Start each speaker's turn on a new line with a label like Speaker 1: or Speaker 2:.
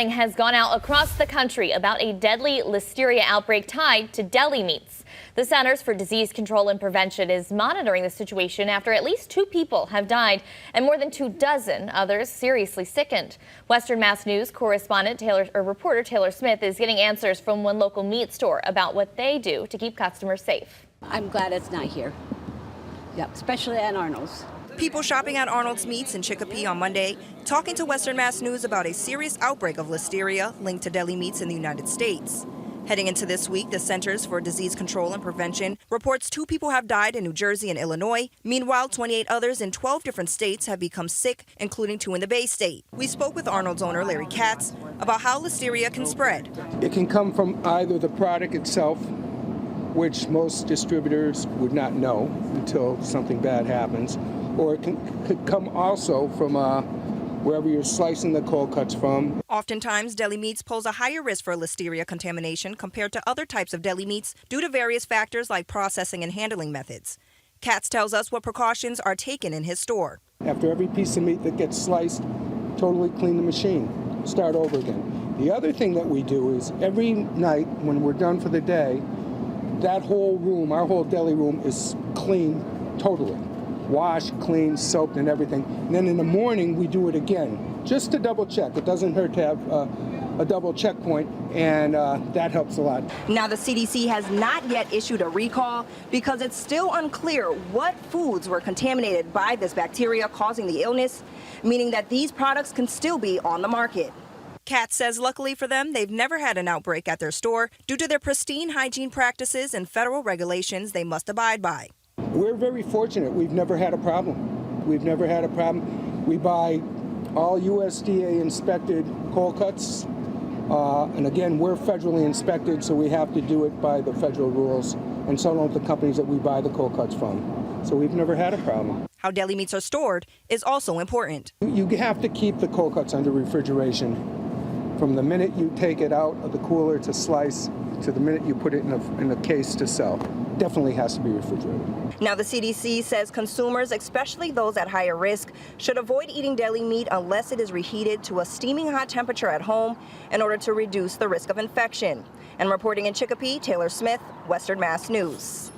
Speaker 1: Has gone out across the country about a deadly listeria outbreak tied to deli meats. The Centers for Disease Control and Prevention is monitoring the situation after at least 2 people have died and more than 24 others seriously sickened. Western Mass News correspondent reporter Taylor Smith is getting answers from one local meat store about what they do to keep customers safe.
Speaker 2: I'm glad it's not here. Yep, especially at Arnold's.
Speaker 3: People shopping at Arnold's Meats in Chicopee on Monday talking to Western Mass News about a serious outbreak of listeria linked to deli meats in the United States. Heading into this week, the Centers for Disease Control and Prevention reports 2 people have died in New Jersey and Illinois. Meanwhile, 28 others in 12 different states have become sick, including 2 in the Bay State. We spoke with Arnold's owner, Larry Katz, about how listeria can spread.
Speaker 4: It can come from either the product itself, which most distributors would not know until something bad happens, or it could come also from wherever you're slicing the cold cuts from.
Speaker 3: Oftentimes, deli meats pose a higher risk for listeria contamination compared to other types of deli meats due to various factors like processing and handling methods. Katz tells us what precautions are taken in his store.
Speaker 4: After every piece of meat that gets sliced, totally clean the machine, start over again. The other thing that we do is every night when we're done for the day, that whole room, our whole deli room, is clean totally. Washed, cleaned, soaped, and everything. And then in the morning, we do it again, just to double check. It doesn't hurt to have a double checkpoint, and that helps a lot.
Speaker 3: Now, the CDC has not yet issued a recall because it's still unclear what foods were contaminated by this bacteria causing the illness, meaning that these products can still be on the market. Katz says luckily for them, they've never had an outbreak at their store due to their pristine hygiene practices and federal regulations they must abide by.
Speaker 4: We're very fortunate. We've never had a problem. We've never had a problem. We buy all USDA inspected cold cuts. And again, we're federally inspected, so we have to do it by the federal rules. And so don't the companies that we buy the cold cuts from. So we've never had a problem.
Speaker 3: How deli meats are stored is also important.
Speaker 4: You have to keep the cold cuts under refrigeration. From the minute you take it out of the cooler to slice to the minute you put it in a case to sell. Definitely has to be refrigerated.
Speaker 3: Now, the CDC says consumers, especially those at higher risk, should avoid eating deli meat unless it is reheated to a steaming hot temperature at home in order to reduce the risk of infection. And reporting in Chicopee, Taylor Smith, Western Mass News.